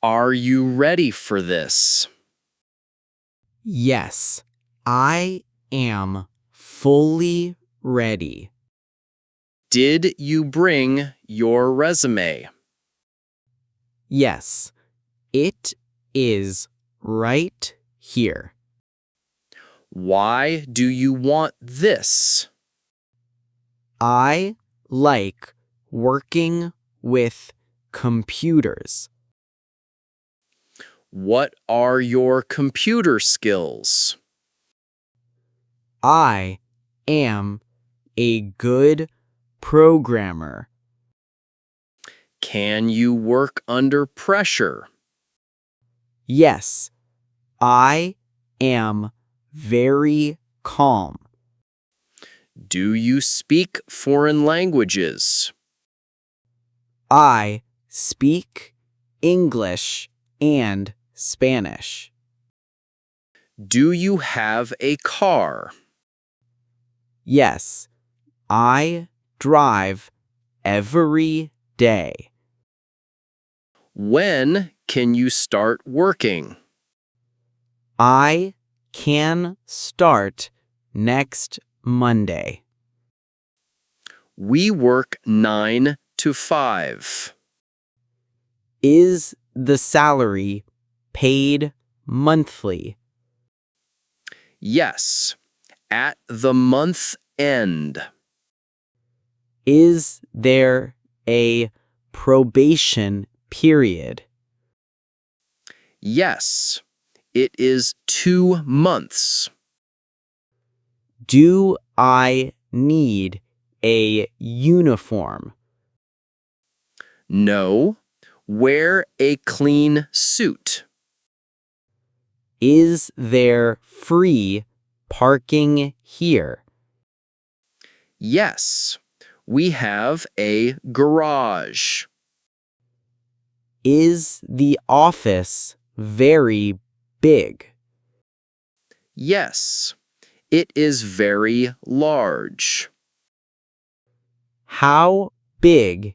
Are you ready for this? Yes, I am fully ready. Did you bring your resume? Yes, it is right here. Why do you want this? I like working with computers. What are your computer skills? I am a good programmer. Can you work under pressure? Yes, I am very calm. Do you speak foreign languages? I speak English and Spanish. Do you have a car? Yes, I drive every day. When can you start working? I can start next Monday. We work 9 to 5. Is the salary paid monthly? Yes, at the month end. Is there a probation period? Yes, it is 2 months. Do I need a uniform? No, wear a clean suit. Is there free parking here? Yes, we have a garage. Is the office very big? Yes, it is very large. How big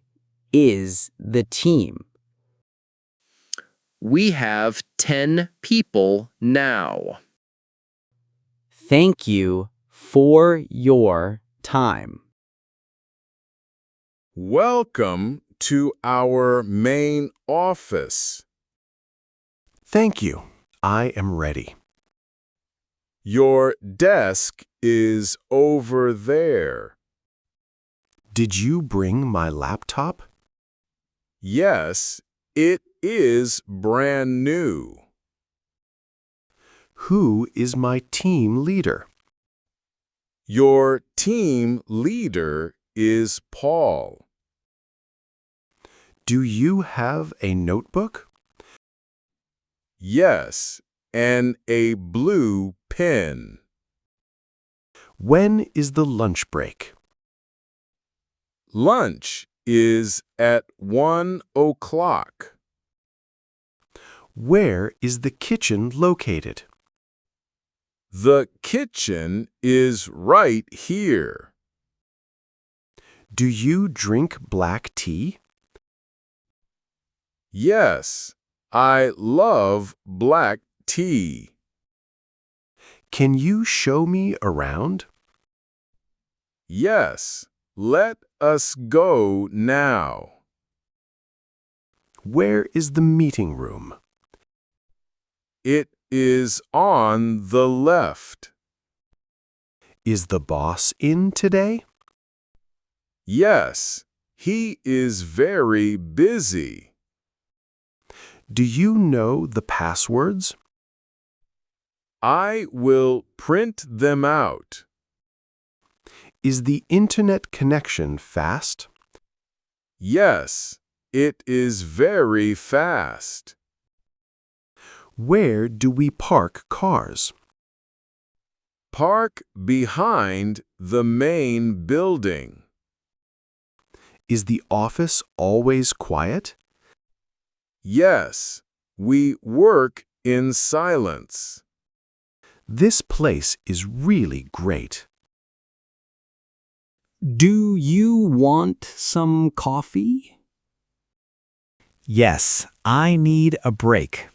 is the team? We have 10 people now. Thank you for your time. Welcome to our main office. Thank you. I am ready. Your desk is over there. Did you bring my laptop? Yes, it is brand new. Who is my team leader? Your team leader is Paul. Do you have a notebook? Yes, and a blue pen. When is the lunch break? Lunch is at 1 o'clock. Where is the kitchen located? The kitchen is right here. Do you drink black tea? Yes, I love black tea. Can you show me around? Yes, let us go now. Where is the meeting room? It is on the left. Is the boss in today? Yes, he is very busy. Do you know the passwords? I will print them out. Is the internet connection fast? Yes, it is very fast. Where do we park cars? Park behind the main building. Is the office always quiet? Yes, we work in silence. This place is really great. Do you want some coffee? Yes, I need a break.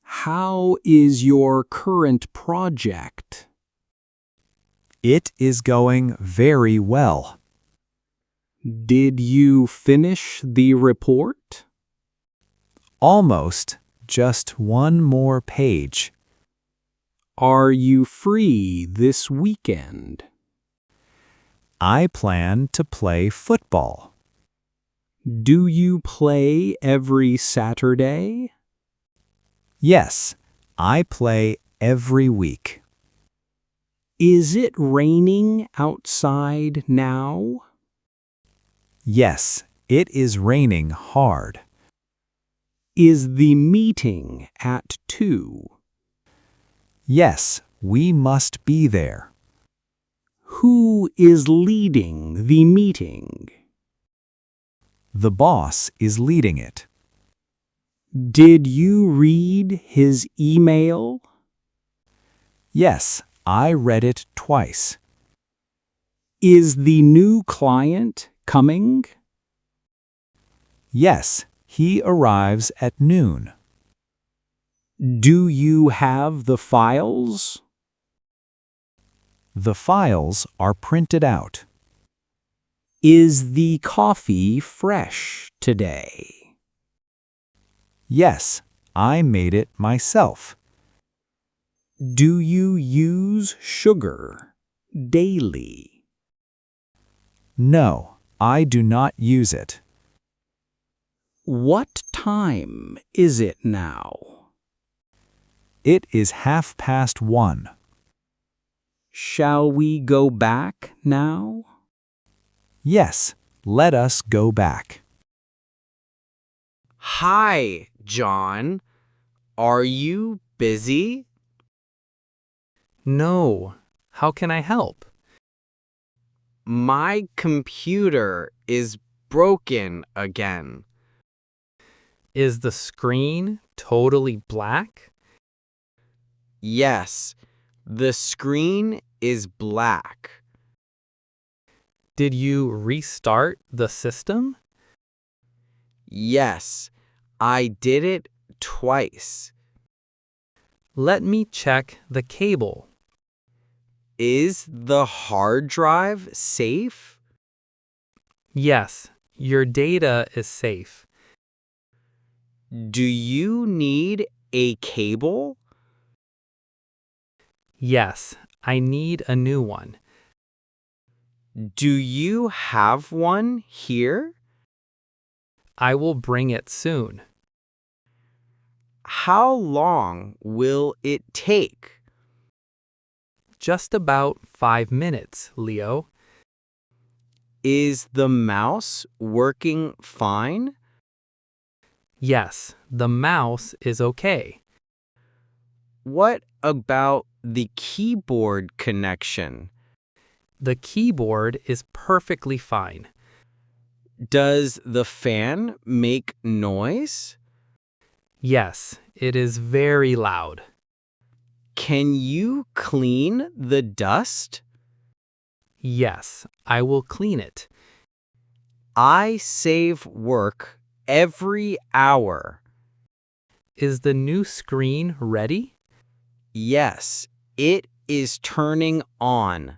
How is your current project? It is going very well. Did you finish the report? Almost, just one more page. Are you free this weekend? I plan to play football. Do you play every Saturday? Yes, I play every week. Is it raining outside now? Yes, it is raining hard. Is the meeting at 2? Yes, we must be there. Who is leading the meeting? The boss is leading it. Did you read his email? Yes, I read it twice. Is the new client coming? Yes, he arrives at noon. Do you have the files? The files are printed out. Is the coffee fresh today? Yes, I made it myself. Do you use sugar daily? No, I do not use it. What time is it now? It is 1:30. Shall we go back now? Yes, let us go back. Hi, John. Are you busy? No. How can I help? My computer is broken again. Is the screen totally black? Yes, the screen is black. Did you restart the system? Yes, I did it twice. Let me check the cable. Is the hard drive safe? Yes, your data is safe. Do you need a cable? Yes, I need a new one. Do you have one here? I will bring it soon. How long will it take? Just about 5 minutes, Leo. Is the mouse working fine? Yes, the mouse is okay. What about the keyboard connection? The keyboard is perfectly fine. Does the fan make noise? Yes, it is very loud. Can you clean the dust? Yes, I will clean it. I save work every hour. Is the new screen ready? Yes, it is turning on.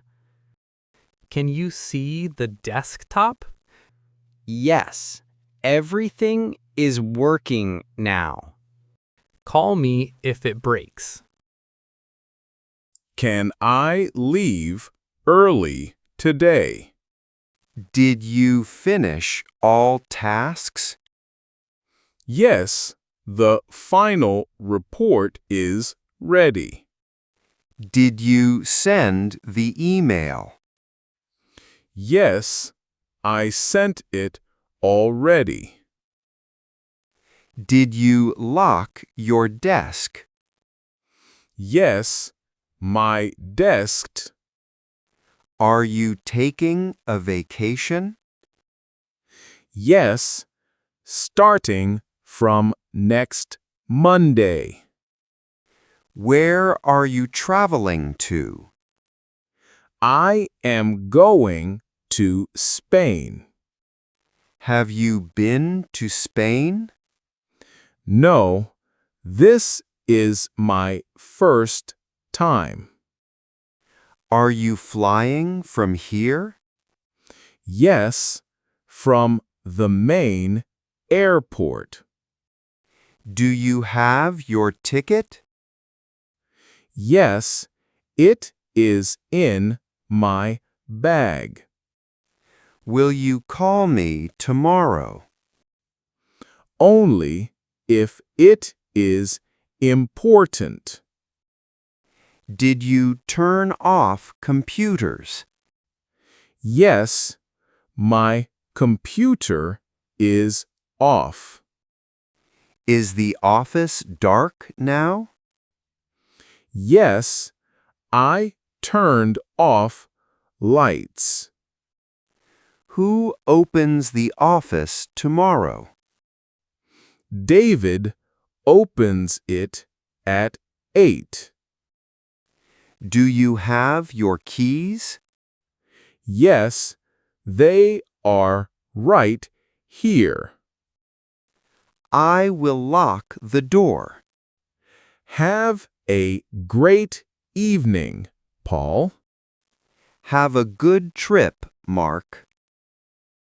Can you see the desktop? Yes, everything is working now. Call me if it breaks. Can I leave early today? Did you finish all tasks? Yes, the final report is ready. Did you send the email? Yes, I sent it already. Did you lock your desk? Yes, my desk. Are you taking a vacation? Yes, starting from next Monday. Where are you traveling to? I am going to Spain. Have you been to Spain? No, this is my first time. Are you flying from here? Yes, from the main airport. Do you have your ticket? Yes, it is in my bag. Will you call me tomorrow? Only if it is important. Did you turn off computers? Yes, my computer is off. Is the office dark now? Yes, I turned off lights. Who opens the office tomorrow? David opens it at 8. Do you have your keys? Yes, they are right here. I will lock the door. Have a great evening, Paul. Have a good trip, Mark.